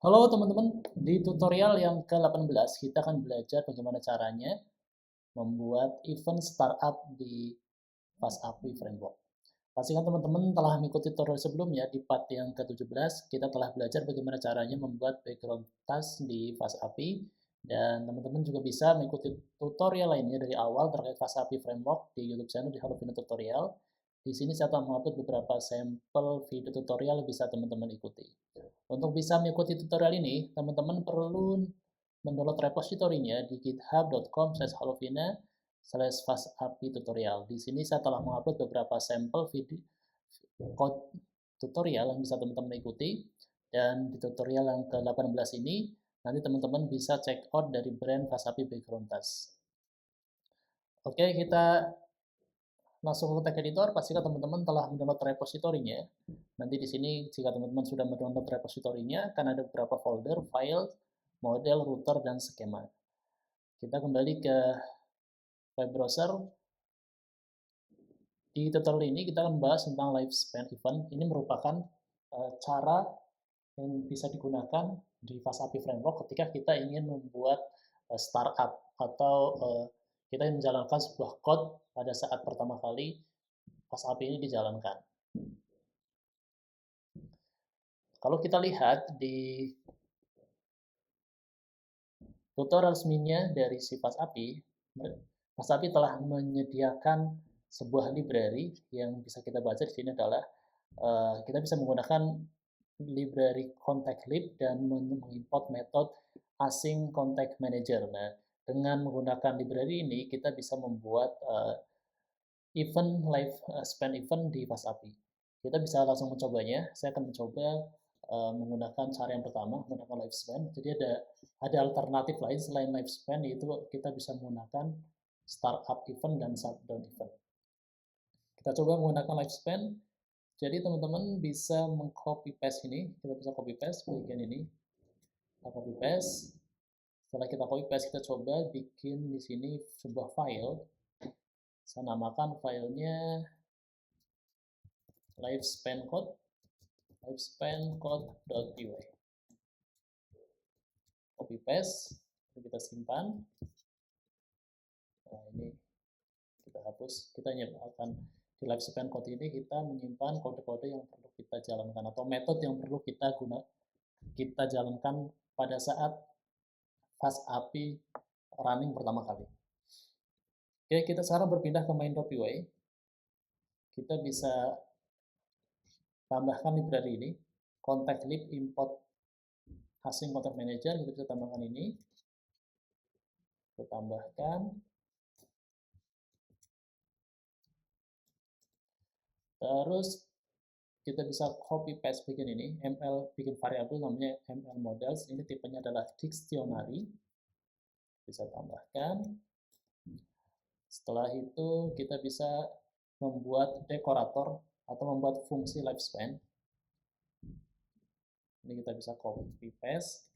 Halo teman-teman, di tutorial yang ke-18 kita akan belajar bagaimana caranya membuat event startup di FastAPI Framework. Pastikan teman-teman telah mengikuti tutorial sebelumnya di part yang ke-17, kita telah belajar bagaimana caranya membuat background task di FastAPI, dan teman-teman juga bisa mengikuti tutorial lainnya dari awal terkait FastAPI Framework di YouTube channel di Halopino Tutorial. Di sini saya telah mengupload beberapa sampel video tutorial yang bisa teman-teman ikuti. Untuk bisa mengikuti tutorial ini, teman-teman perlu mendownload repositorinya di github.com/halovina/fasapi tutorial. Di sini saya telah mengupload beberapa sampel video code tutorial yang bisa teman-teman ikuti. Dan di tutorial yang ke-18 ini, nanti teman-teman bisa check out dari brand Fasapi Background Task. Oke, kita langsung ke tag editor. Pastikan teman-teman telah mendownload repositorinya. Nanti di sini jika teman-teman sudah mendownload repositorinya, akan ada beberapa folder, file, model, router, dan skema. Kita kembali ke web browser. Di tutorial ini kita akan membahas tentang lifespan event. Ini merupakan cara yang bisa digunakan di FastAPI Framework ketika kita ingin membuat startup atau kita menjalankan sebuah code pada saat pertama kali FastAPI ini dijalankan. Kalau kita lihat di tutorial resminya dari si FastAPI, FastAPI telah menyediakan sebuah library yang bisa kita baca di sini adalah kita bisa menggunakan library contact lib dan mengimport metode async contact manager. Nah, dengan menggunakan library ini kita bisa membuat event live span event di FastAPI. Kita bisa langsung mencobanya. Saya akan mencoba menggunakan cara yang pertama, menggunakan live span. Jadi ada alternatif lain selain live span, yaitu kita bisa menggunakan startup event dan shutdown event. Kita coba menggunakan live span. Jadi teman-teman bisa mengcopy paste ini. Kita bisa copy paste bagian ini. Kita copy paste. Setelah kita copy paste, kita coba bikin di sini sebuah file. Saya namakan filenya lifespancode.py. Copy paste, kita simpan. Nah, ini kita hapus. Kita akan di lifespan code ini kita menyimpan kode-kode yang perlu kita jalankan atau metode yang perlu kita jalankan pada saat FastAPI running pertama kali. Oke, kita sekarang berpindah ke main.py. Kita bisa tambahkan library ini, contact lib import async contact manager. Kita bisa tambahkan ini. Kita tambahkan. Terus kita bisa copy paste bagian ini, ml bikin variabel namanya ml models. Ini tipenya adalah dictionary. Bisa tambahkan. Setelah itu kita bisa membuat dekorator atau membuat fungsi lifespan. Ini kita bisa copy paste.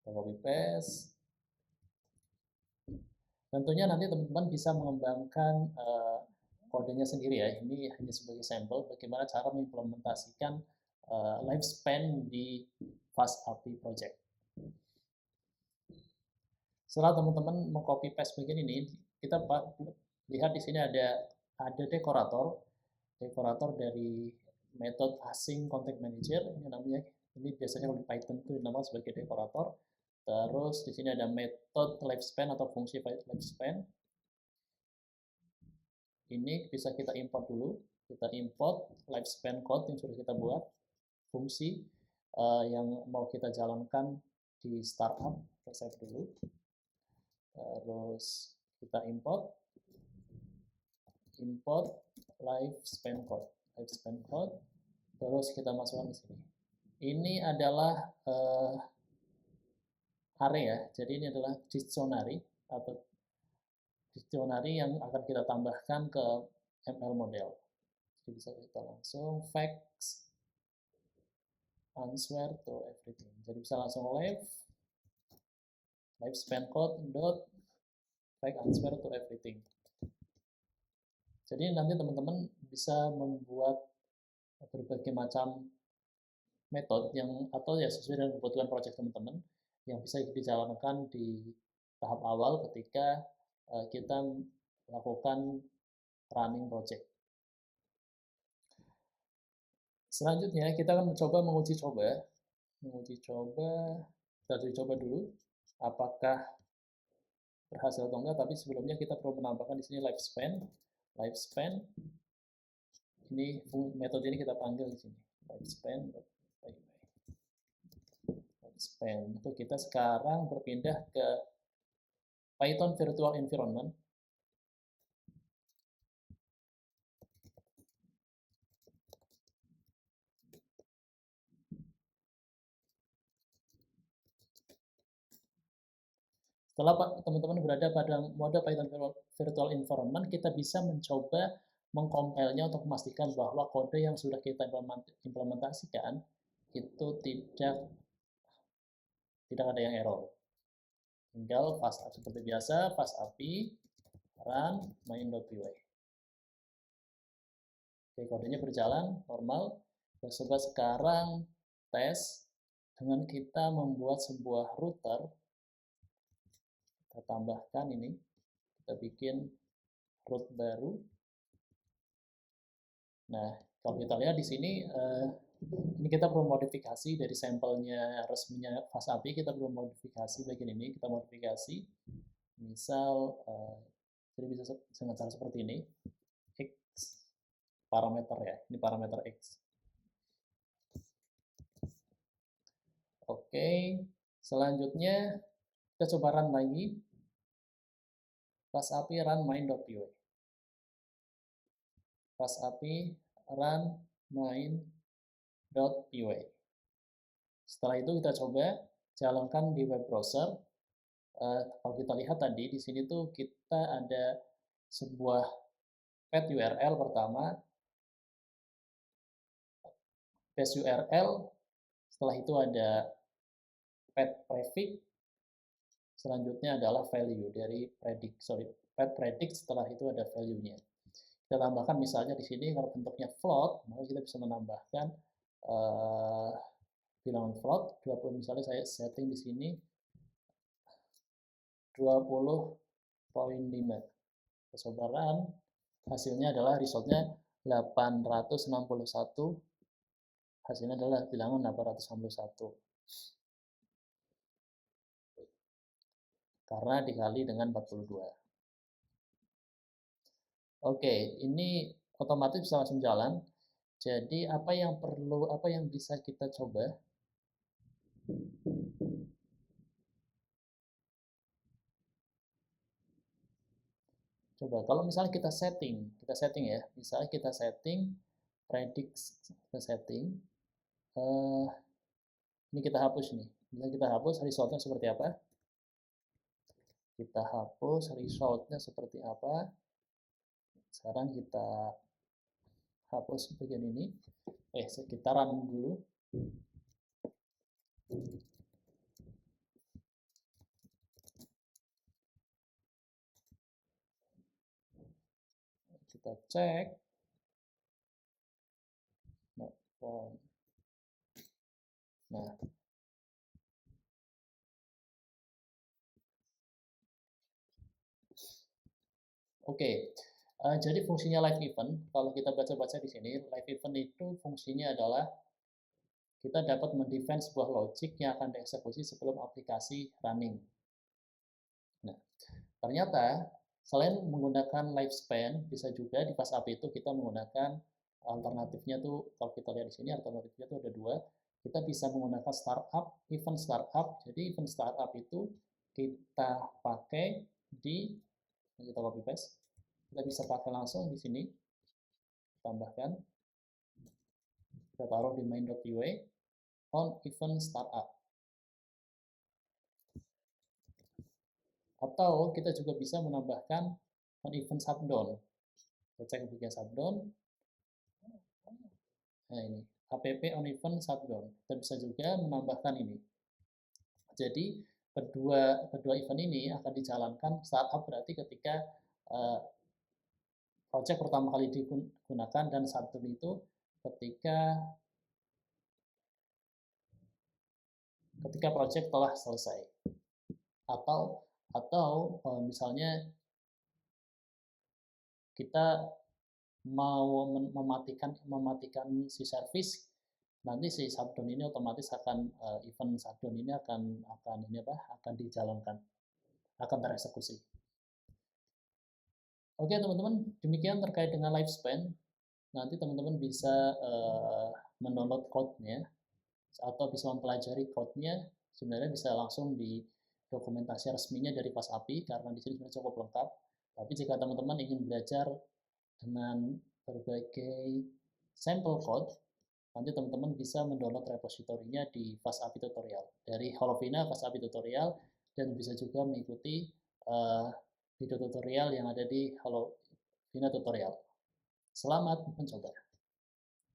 Kita copy paste. Tentunya nanti teman-teman bisa mengembangkan kodenya sendiri ya. Ini hanya sebagai sampel bagaimana cara mengimplementasikan lifespan di FastAPI project. Setelah teman-teman mengcopy paste bagian ini, kita lihat di sini ada dekorator dari metode async contact manager. Ini biasanya kalau di Python itu dinamakan sebagai dekorator. Terus di sini ada metode lifespan atau fungsi lifespan. Ini bisa kita import dulu. Kita import lifespan code yang sudah kita buat, fungsi yang mau kita jalankan di startup. Kita save dulu. Terus kita import lifespan code. Terus kita masukkan di sini. Ini adalah area, jadi ini adalah dictionary yang akan kita tambahkan ke ML model. Jadi bisa kita langsung facts answer to everything. Jadi bisa langsung lifespan code dot fact answer to everything. Jadi nanti teman-teman bisa membuat berbagai macam metode yang atau ya sesuai dengan kebutuhan project teman-teman yang bisa dijalankan di tahap awal ketika kita melakukan running project. Selanjutnya kita akan mencoba menguji coba, kita uji coba dulu apakah berhasil atau enggak, tapi sebelumnya kita perlu menambahkan di sini lifespan ini metode ini kita panggil di sini lifespan itu kita sekarang berpindah ke Python virtual environment. Setelah teman-teman berada pada mode Python virtual environment, kita bisa mencoba mengcompile-nya untuk memastikan bahwa kode yang sudah kita implementasikan itu tidak ada yang error. Tinggal fast seperti biasa, fast API run main.py. Oke, kodenya berjalan normal. Kita coba sekarang tes dengan kita membuat sebuah router. Kita tambahkan ini, kita bikin root baru. Nah, kalau kita lihat di sini, ini kita perlu modifikasi dari sampelnya resminya Fast API, kita perlu modifikasi bagian ini, kita modifikasi. Misal, jadi bisa dengan cara seperti ini, X parameter ya, ini parameter X. Oke, selanjutnya kita coba run lagi, Fast API run main.py. Fast API run main.py. Setelah itu kita coba jalankan di web browser. Kalau kita lihat tadi di sini tuh kita ada sebuah path URL pertama, base URL, setelah itu ada path prefix, selanjutnya adalah value dari path prefix, setelah itu ada value-nya. Kita tambahkan misalnya di sini kalau bentuknya float, maka kita bisa menambahkan bilangan float 20, misalnya saya setting di sini 20.5. Kesobaran hasilnya adalah resultnya 861, hasilnya adalah bilangan 861 karena dikali dengan 42. Oke, ini otomatis bisa langsung jalan. Jadi apa yang bisa kita coba? Coba kalau misalnya kita setting ya, misalnya kita setting predict, ini kita hapus nih. Misalnya kita hapus, resultnya seperti apa? Kita hapus, resultnya seperti apa? Sekarang kita hapus bagian ini. Kita run dulu. Kita cek. Nah, oke. Jadi fungsinya live event, kalau kita baca-baca di sini, live event itu fungsinya adalah kita dapat mendefine sebuah logic yang akan dieksekusi sebelum aplikasi running. Nah, ternyata selain menggunakan lifespan, bisa juga di Fast API itu kita menggunakan alternatifnya tuh, kalau kita lihat di sini alternatifnya tuh ada dua. Kita bisa menggunakan startup, event startup. Jadi event startup itu kita pakai kita copy paste. Kita bisa pakai langsung di sini. Tambahkan. Kita taruh di main.py on event startup. Atau kita juga bisa menambahkan on event shutdown. Kita cek bagian shutdown. Nah ini, app on event shutdown. Kita bisa juga menambahkan ini. Jadi kedua event ini akan dijalankan startup berarti ketika project pertama kali digunakan, dan shutdown itu ketika ketika project telah selesai. Atau misalnya kita mau mematikan si service, nanti si shutdown ini otomatis akan event shutdown ini akan dijalankan, akan tereksekusi. Oke teman-teman, demikian terkait dengan lifespan. Nanti teman-teman bisa mendownload code-nya atau bisa mempelajari code-nya. Sebenarnya bisa langsung di dokumentasi resminya dari FastAPI karena di sini sudah cukup lengkap. Tapi jika teman-teman ingin belajar dengan berbagai sampel code, nanti teman-teman bisa mendownload repositorinya di FastAPI Tutorial dari Holovina FastAPI Tutorial, dan bisa juga mengikuti video tutorial yang ada di Holovina Tutorial. Selamat mencoba.